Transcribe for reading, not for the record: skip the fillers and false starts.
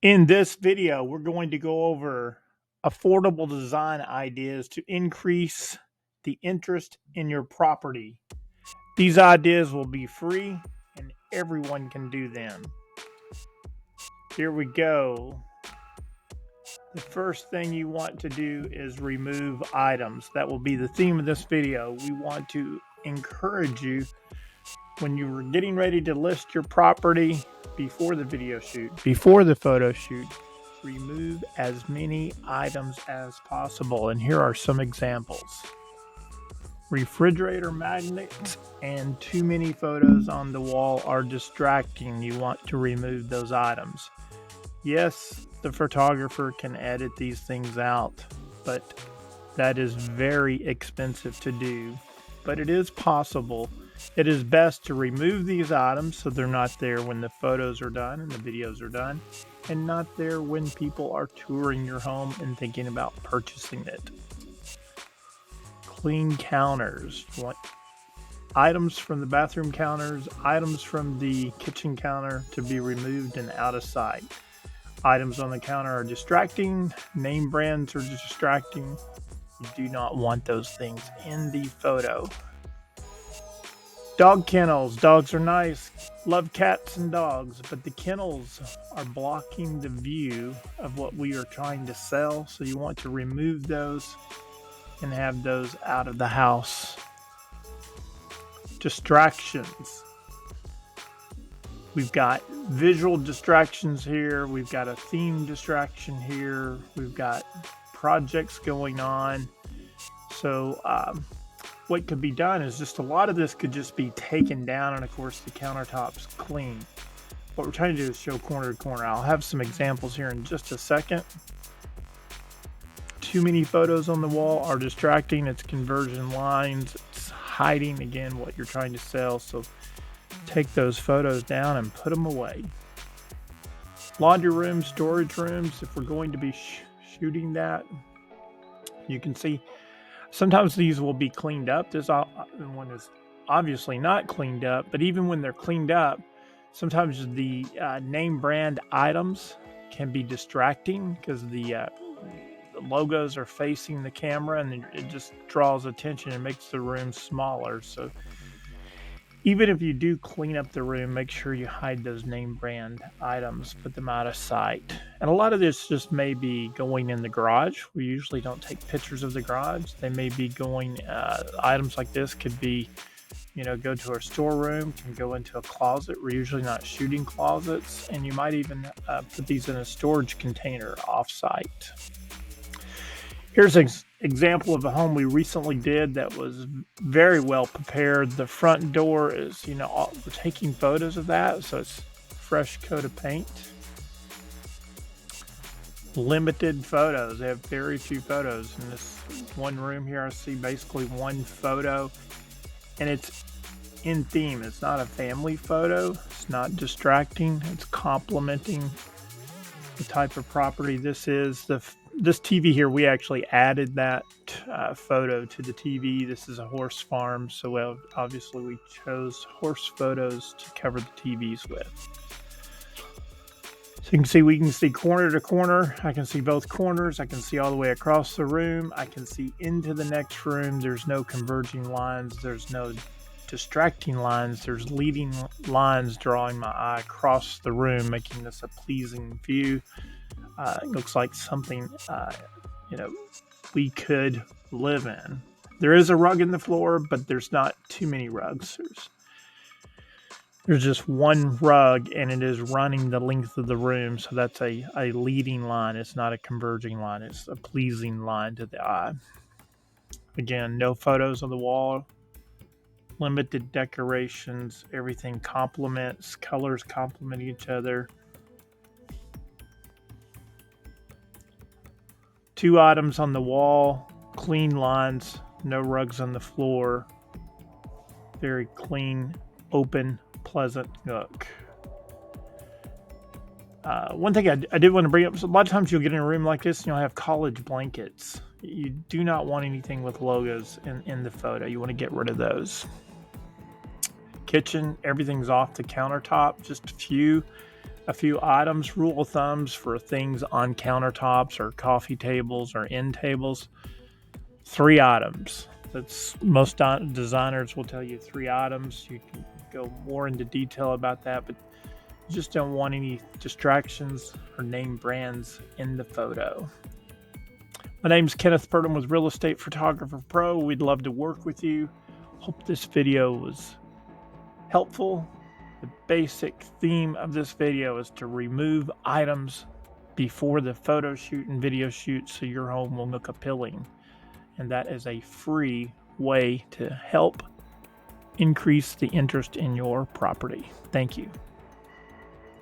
In this video, we're going to go over affordable design ideas to increase the interest in your property. These ideas will be free and everyone can do them. Here we go. The first thing you want to do is remove items. That will be the theme of this video. We want to encourage you when you were getting ready to list your property before the video shoot, before the photo shoot, remove as many items as possible. And here are some examples. Refrigerator magnets and too many photos on the wall are distracting. You want to remove those items. Yes, the photographer can edit these things out, but that is very expensive to do. But it is possible. It is best to remove these items so they're not there when the photos are done and the videos are done, and not there when people are touring your home and thinking about purchasing it. Clean counters. You want items from the bathroom counters, items from the kitchen counter to be removed and out of sight. Items on the counter are distracting. Name brands are distracting. You do not want those things in the photo. Dog kennels. Dogs are nice. Love cats and dogs, but the kennels are blocking the view of what we are trying to sell. So you want to remove those and have those out of the house. Distractions. We've got visual distractions here. We've got a theme distraction here. We've got projects going on. So what could be done is just a lot of this could just be taken down, and of course the countertops clean. What we're trying to do is show corner to corner. I'll have some examples here in just a second. Too many photos on the wall are distracting. It's converging lines. It's hiding again what you're trying to sell. So take those photos down and put them away. Laundry rooms, storage rooms. If we're going to be shooting that, you can see sometimes these will be cleaned up. This one is obviously not cleaned up, but even when they're cleaned up, sometimes the name brand items can be distracting because the logos are facing the camera, and it just draws attention and makes the room smaller. So even if you do clean up the room, make sure you hide those name brand items, put them out of sight. And a lot of this just may be going in the garage. We usually don't take pictures of the garage. They may be going, items like this could be, go to our storeroom, can go into a closet. We're usually not shooting closets. And you might even put these in a storage container off-site. Here's an example of a home we recently did that was very well prepared. The front door is, we're taking photos of that, so it's a fresh coat of paint. Limited photos. They have very few photos. In this one room here, I see basically one photo, and it's in theme. It's not a family photo. It's not distracting. It's complementing the type of property this is. This TV here, we actually added that photo to the TV. This is a horse farm, so obviously we chose horse photos to cover the TVs with. So you can see, we can see corner to corner. I can see both corners. I can see all the way across the room. I can see into the next room. There's no converging lines. There's no distracting lines. There's leading lines drawing my eye across the room, making this a pleasing view. It looks like something, we could live in. There is a rug in the floor, but there's not too many rugs. There's just one rug, and it is running the length of the room. So that's a leading line. It's not a converging line. It's a pleasing line to the eye. Again, no photos on the wall. Limited decorations. Everything complements. Colors complement each other. 2 items on the wall, clean lines, no rugs on the floor. Very clean, open, pleasant look. One thing I did want to bring up, so a lot of times you'll get in a room like this and you'll have college blankets. You do not want anything with logos in the photo. You want to get rid of those. Kitchen, everything's off the countertop, just a few. A few items, rule of thumbs for things on countertops or coffee tables or end tables. 3 items. That's most designers will tell you 3 items. You can go more into detail about that, but you just don't want any distractions or name brands in the photo. My name's Kenneth Purdom with Real Estate Photographer Pro. We'd love to work with you. Hope this video was helpful. The basic theme of this video is to remove items before the photo shoot and video shoot so your home will look appealing. And that is a free way to help increase the interest in your property. Thank you.